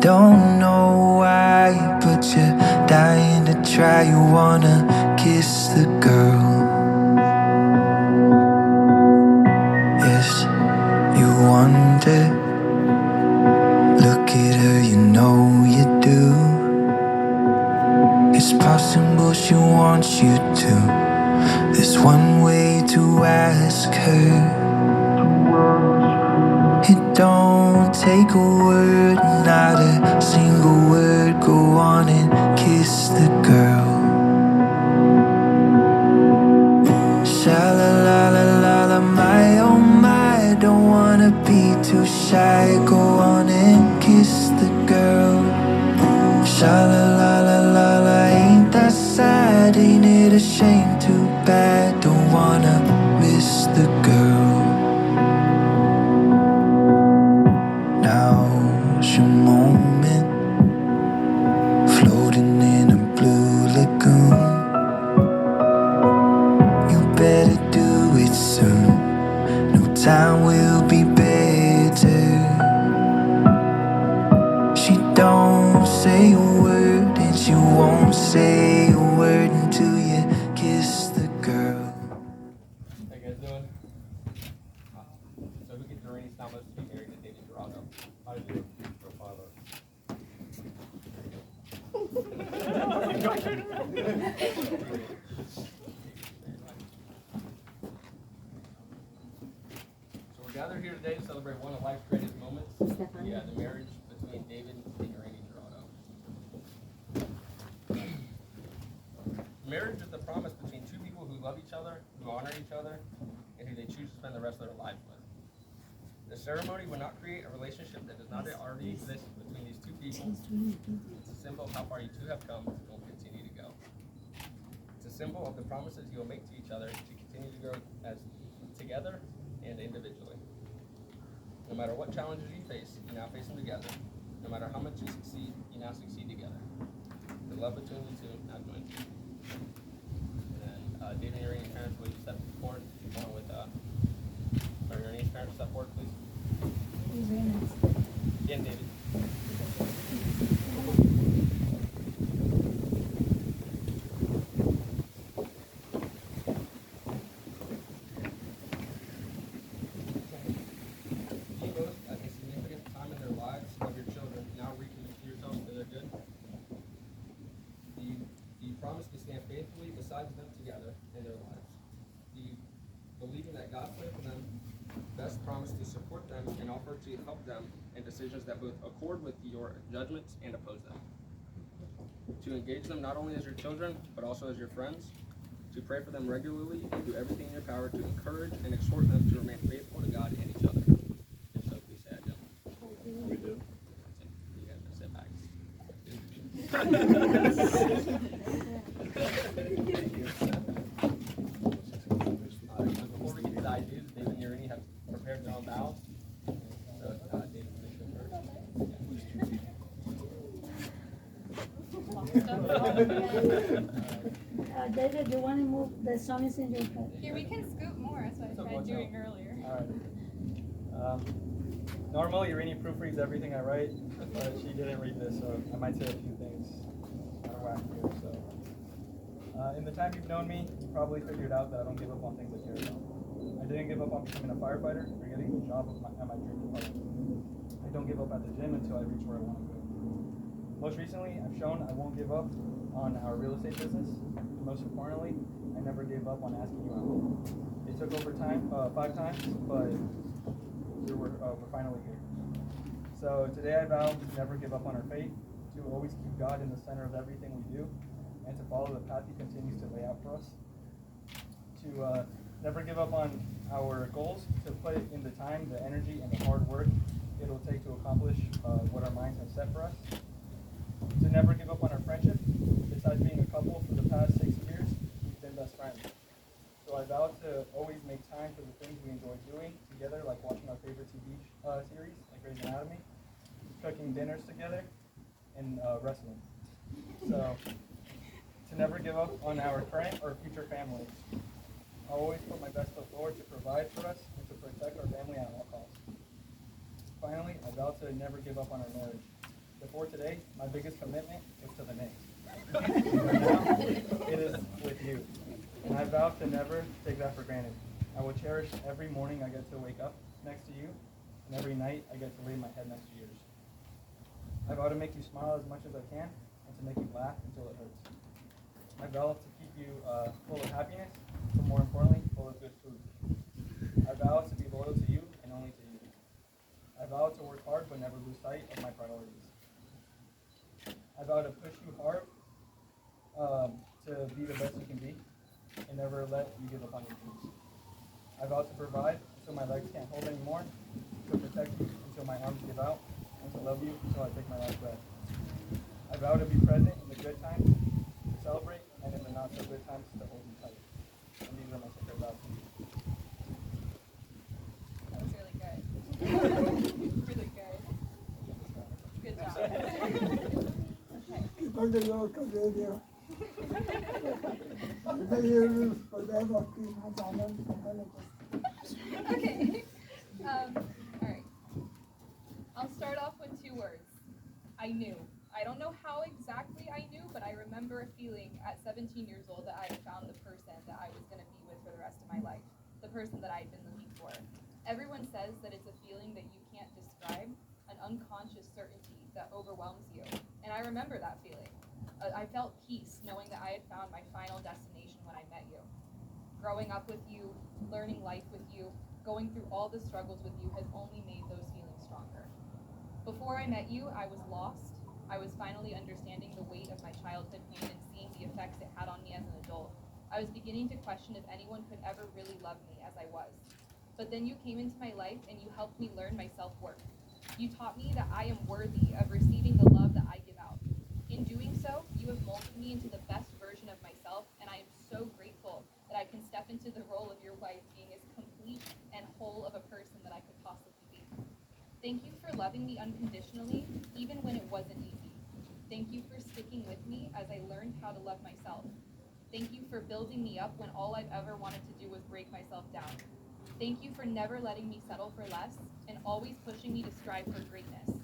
don't know why, but you're dying to try. You wanna kiss the girl. Yes, you wonder. Look at her, you know you do. It's possible she wants you to. There's one way to ask her. It don't take a word, not a single word. Go on and kiss the girl. Sha-la-la-la-la-la, my oh my, don't wanna be too shy. Go on and kiss the girl. Sha-la-la-la-la-la, ain't that sad? Ain't it a shame? Too bad, don't wanna miss the girl. Now's your moment, floating in a blue lagoon. You better do it soon, no time will be better. She don't say a word, and she won't say a word until you kiss the girl. How you guys doing? So who gets Doreen's Thomas to be married to David Gerardo? I do. For father. So we're gathered here today to celebrate one of life's greatest moments. Yeah, the marriage between David and Doreen Gerardo. Marriage is the promise between two people who love each other, who honor each other, and who they choose to spend the rest of their lives with. The ceremony will not create a relationship that does not already exist between these two people. It's a symbol of how far you two have come and will continue to go. It's a symbol of the promises you will make to each other to continue to grow as together and individually. No matter what challenges you face, you now face them together. No matter how much you succeed, you now succeed together. The love between you two now joins you. And then David and Irene's parents will step forward along with Irene's parents step forward, please. Again, David. You both, at a significant time in their lives of your children, now recommit yourselves to their good. Do you promise to stand faithfully beside them together in their lives? Do you believe in that God's plan for them, best promise to support them and offer to help them in decisions that both accord with your judgments and oppose them? To engage them not only as your children, but also as your friends, to pray for them regularly and do everything in your power to encourage and exhort them to remain faithful to God and each other. If so, please say I do. We do. You guys can sit back. Before we get to the ideas, David and Irene have prepared their own vows. So, David, please go first. David, you want to move the song is in your head? Yeah, we can scoot more, as I tried doing earlier. Alright. Normally Irene proofreads everything I write, but she didn't read this, so I might say a few things out of whack here. So, in the time you've known me, you probably figured out that I don't give up on things I care about. I didn't give up on becoming a firefighter or getting the job at my dream department. I don't give up at the gym until I reach where I want to go. Most recently, I've shown I won't give up on our real estate business. And most importantly, I never gave up on asking you out. It took over time, 5 times, but we're finally here. So today I vow to never give up on our faith, to always keep God in the center of everything we do, and to follow the path He continues to lay out for us. To never give up on our goals, to put in the time, the energy, and the hard work it'll take to accomplish what our minds have set for us. To never give up on our friendship. Besides being a couple for the past 6 years, we've been best friends. So I vow to always make time for the things we enjoy doing together, like watching our favorite TV series, like Grey's Anatomy, cooking dinners together, and wrestling. So, to never give up on our current or future families. I'll always put my best foot forward to provide for us and to protect our family at all costs. Finally, I vow to never give up on our marriage. Before today, my biggest commitment was to the Knicks. But now, it is with you. And I vow to never take that for granted. I will cherish every morning I get to wake up next to you, and every night I get to lay my head next to yours. I vow to make you smile as much as I can, and to make you laugh until it hurts. I vow to keep you full of happiness, but more importantly, full of good food. I vow to be loyal to you and only to you. I vow to work hard but never lose sight of my priorities. I vow to push you hard to be the best you can be and never let you give up on your dreams. I vow to provide until my legs can't hold anymore, to protect you until my arms give out, and to love you until I take my last breath. I vow to be present in the good times, to celebrate, and in the not so good times to hold you tight. And these are my sacred vows to you. That was really good. Really good. Good job. Okay. Quando io cadevo, vedevo spadava qui, madonna, Okay. All right. I'll start off with 2 words. I knew. I don't know how exactly I knew, but I remember a feeling at 17 years old that I had found the person that I was going to be with for the rest of my life, the person that I'd been looking for. Everyone says that it's a feeling that you can't describe, an unconscious certainty that overwhelms you, and I remember that feeling. I felt peace knowing that I had found my final destination when I met you. Growing up with you, learning life with you, going through all the struggles with you has only made those feelings stronger. Before I met you, I was lost. I was finally understanding the weight of my childhood pain and seeing the effects it had on me as an adult. I was beginning to question if anyone could ever really love me as I was. But then you came into my life and you helped me learn my self-worth. You taught me that I am worthy of receiving the love that I give out. In doing so, you have molded me into the best version of myself, and I am so grateful that I can step into the role of your wife being as complete and whole of a person that I could possibly be. Thank you for loving me unconditionally, even when it wasn't easy. Thank you for sticking with me as I learned how to love myself. Thank you for building me up when all I've ever wanted to do was break myself down. Thank you for never letting me settle for less and always pushing me to strive for greatness.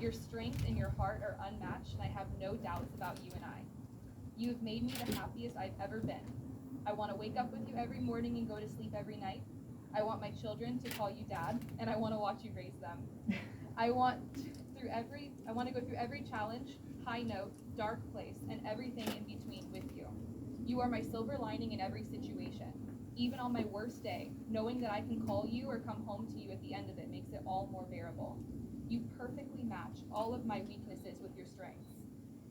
Your strength and your heart are unmatched, and I have no doubts about you and I. You have made me the happiest I've ever been. I want to wake up with you every morning and go to sleep every night. I want my children to call you dad, and I want to watch you raise them. I want to go through every challenge, high note, dark place, and everything in between with you. You are my silver lining in every situation. Even on my worst day, knowing that I can call you or come home to you at the end of it makes it all more bearable. You perfectly match all of my weaknesses with your strengths.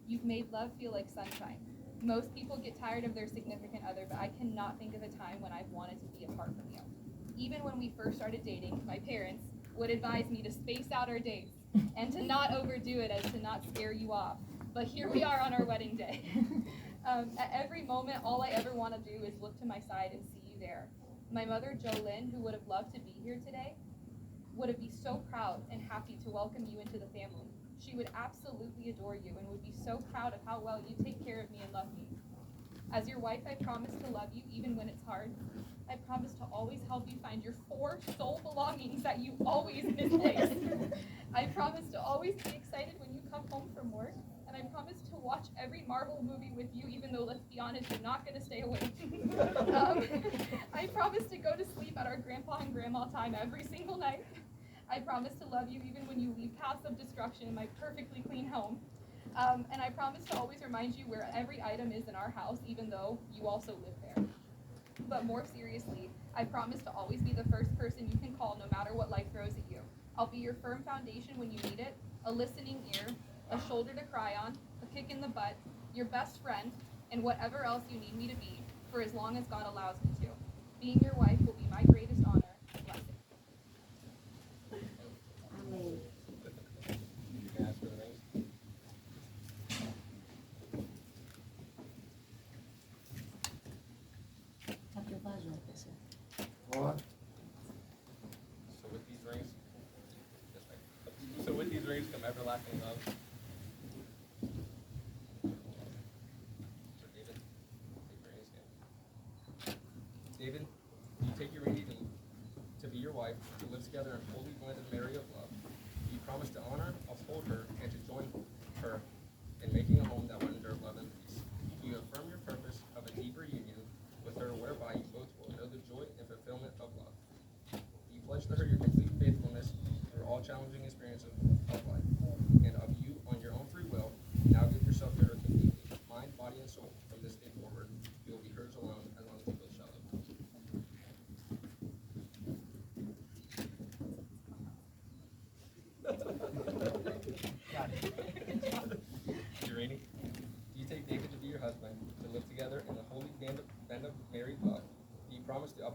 You've made love feel like sunshine. Most people get tired of their significant other, but I cannot think of a time when I've wanted to be apart from you. Even when we first started dating, my parents would advise me to space out our dates and to not overdo it as to not scare you off. But here we are on our wedding day. At every moment, all I ever want to do is look to my side and see you there. My mother, Jolynn, who would have loved to be here today, would have been so proud and happy to welcome you into the family. She would absolutely adore you and would be so proud of how well you take care of me and love me. As your wife, I promise to love you even when it's hard. I promise to always help you find your 4 sole belongings that you always misplace. I promise to always be excited when you come home from work. And I promise to watch every Marvel movie with you, even though, let's be honest, you're not going to stay awake. I promise to go to sleep at our grandpa and grandma time every single night. I promise to love you even when you leave paths of destruction in my perfectly clean home. And I promise to always remind you where every item is in our house, even though you also live there. But more seriously, I promise to always be the first person you can call no matter what life throws at you. I'll be your firm foundation when you need it, a listening ear, a shoulder to cry on, a kick in the butt, your best friend, and whatever else you need me to be, for as long as God allows me to. Being your wife will be my greatest honor and blessing. Amen. You can ask for the rings. What? So with these rings, come everlasting love. So David, take your rings again. David, you take your ring to be your wife, to live together in holy blended marriage of love. You promise to honor, uphold her, and to join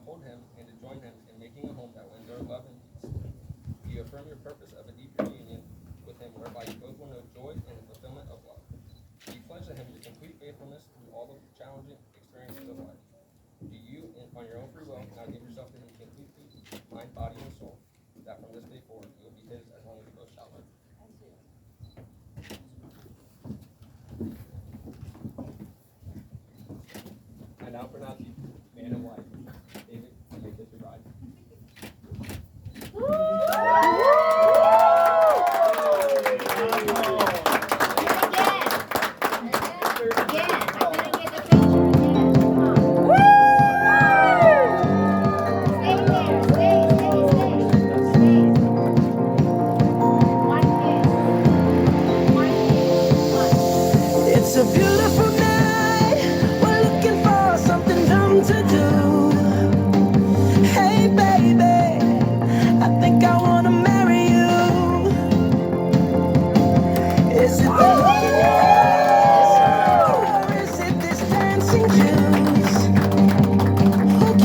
hold him and to join him in making a home that will endure love and peace? Do you affirm your purpose of a deeper union with him whereby you both will know joy and the fulfillment of love? Do you pledge to him your complete faithfulness through all the challenging experiences of life? Do you, on your own free will, now give yourself to him completely, mind, body, and soul, that from this day forward you will be his as long as you both shall live? I now pronounce you man and wife. David, you may kiss your bride. It's a beautiful night. We're looking for something dumb to do. Hey, baby, I think I wanna marry you. Is it the